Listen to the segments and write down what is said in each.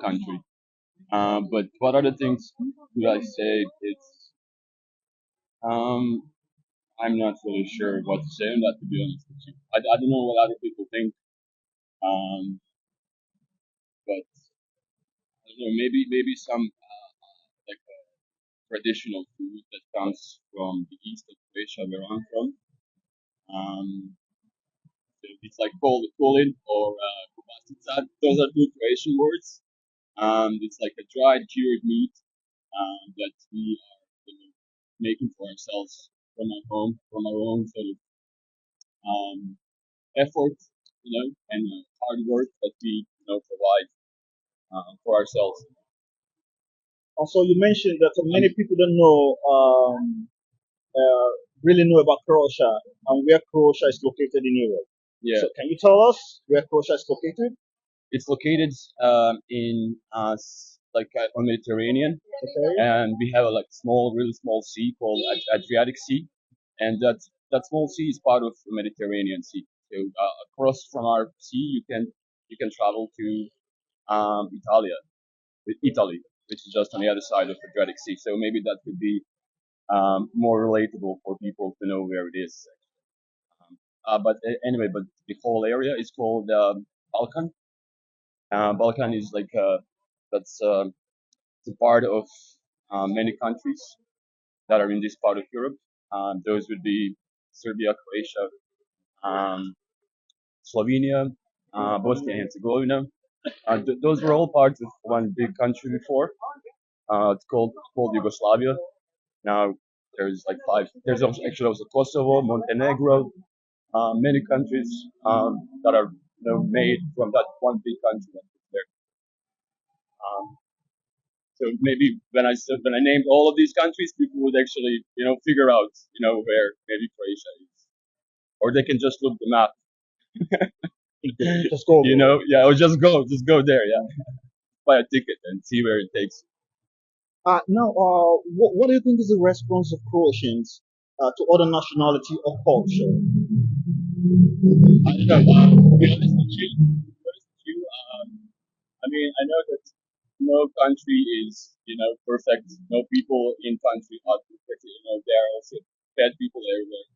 country. But what other things would I say? It's um, I'm not really sure what to say on that, to be honest with you. I don't know what other people think, um, but I don't know. Maybe some like traditional food that comes from the east of Croatia, where I'm from. Um, it's like called kulin or kubastica. Those are two Croatian words. It's like a dried cured meat that we are making for ourselves from our own sort of um, effort, and hard work that we provide for ourselves. Also, you mentioned that many Um, people don't know, really know about Croatia and where Croatia is located in Europe. yeah, So, can you tell us where Croatia is located? it's located in like on Mediterranean, Okay. and we have a like really small sea called Adriatic Sea, and that small sea is part of the Mediterranean Sea. So across from our sea, you can travel to Italy, which is just on the other side of the Adriatic Sea. So maybe that could be more relatable for people to know where it is. Anyway, but the whole area is called Balkan. Balkan is like that's it's a part of many countries that are in this part of Europe. Those would be Serbia, Croatia, um, Slovenia, Bosnia and Herzegovina. Those were all parts of one big country before. It's called Yugoslavia. Now there's like five. There's actually also Kosovo, Montenegro, many countries that are made from that one big country that is there. Um, so maybe when I named all of these countries, people would actually figure out where maybe Croatia is, or they can just look the map. Just go there. Yeah, or just go there, yeah, buy a ticket and see where it takes. Now, what do you think is the response of Croatians to other nationality or culture? I don't know. To be honest with you, I mean, I know that no country is, perfect. No people in country are perfect. There are also bad people everywhere.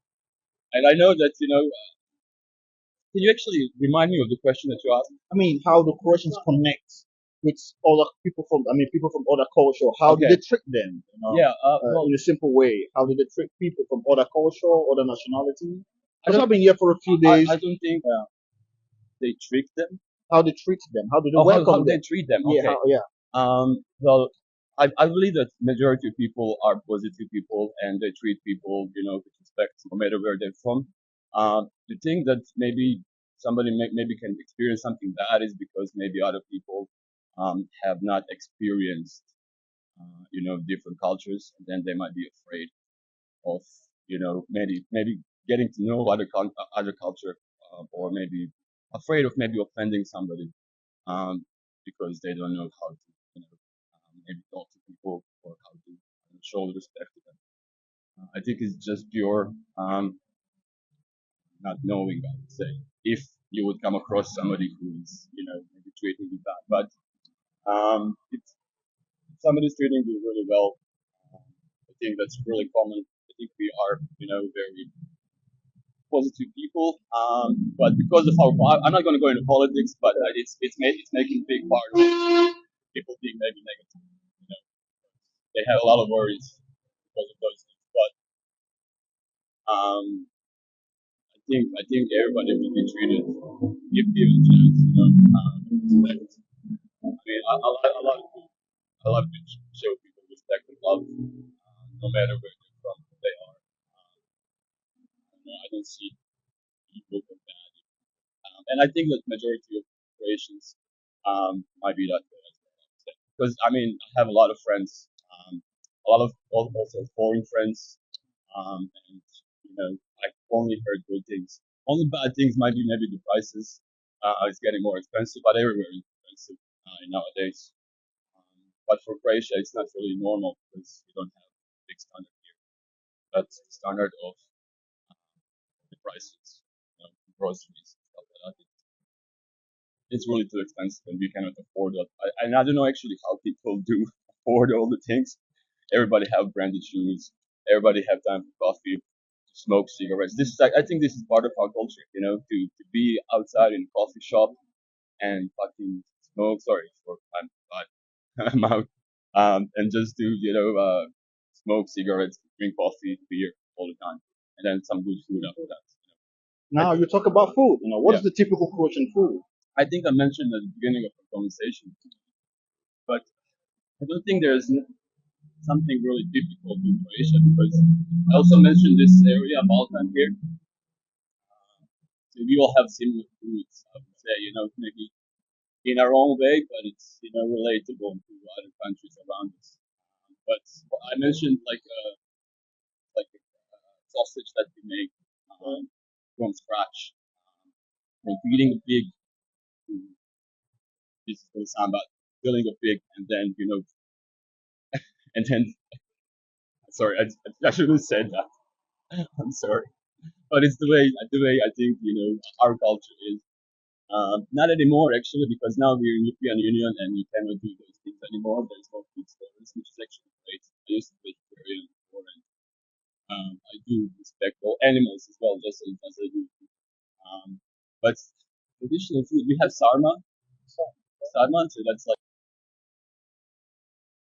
And I know that, can you actually remind me of the question that you asked? I mean, how do Croatians connect with other people from, I mean, people from other culture? How do Okay. they treat them? Yeah. Well, In a simple way, how do they treat people from other culture, other nationality? I Because I've don't, been here for a few days. I don't think they trick them. How they treat them? How do they Oh, how welcome they them? treat them? Yeah, Okay. yeah. Well, I believe that majority of people are positive people and they treat people, with respect, no matter where they're from. The thing that maybe somebody maybe can experience something bad is because maybe other people have not experienced, different cultures, and then they might be afraid of, maybe getting to know other culture, or maybe afraid of maybe offending somebody, because they don't know how to, maybe talk to people or how to show respect to them. I think it's just pure not knowing, I would say. If you would come across somebody who is, maybe treating you bad, but if somebody's treating you really well, um, I think that's really common. I think we are, very positive people. But because of I'm not going to go into politics, but it's making big part of people being maybe negative. You know, they have a lot of worries because of those things. But um, I think everybody will be treated if given a chance. Respect. I mean, I love to show people respect and love, no matter where they're from, who they are. I don't see people with that. And I think that majority of Croatians might be that way as well. Because I mean, I have a lot of friends, a lot of also foreign friends, and I've only heard good things. Only bad things might be maybe the prices. It's getting more expensive, but everywhere is expensive nowadays. But for Croatia, it's not really normal because we don't have a big standard here. That's the standard of uh, the prices, groceries, stuff like that. it's really too expensive and we cannot afford it. And I don't know actually how people do afford all the things. Everybody have branded shoes. Everybody have time for coffee, to smoke cigarettes. This is like, I think this is part of our culture, to be outside in a coffee shop and fucking smoke. Sorry for I'm out. And just to smoke cigarettes, drink coffee, beer all the time, and then some good food after that. I Now you talk about food. What Yeah, is the typical Croatian food? I think I mentioned at the beginning of the conversation, but I don't think there's something really difficult in Croatia because I also mentioned this area, Balkan here. So we all have similar foods. I would say, maybe in our own way, but it's relatable to other countries around us. But I mentioned like a sausage that we make from scratch. Feeding a pig, this is going to sound bad, killing a pig, and then and then sorry, I shouldn't have said that. I'm sorry, but it's the way I think our culture is. Not anymore actually, because now we're in European Union and you cannot do those things anymore. There's no food stores, which is actually great. I used to be vegetarian before, and I do respect all animals as well, just as I do. Um, but traditional food, we have sarma, so that's like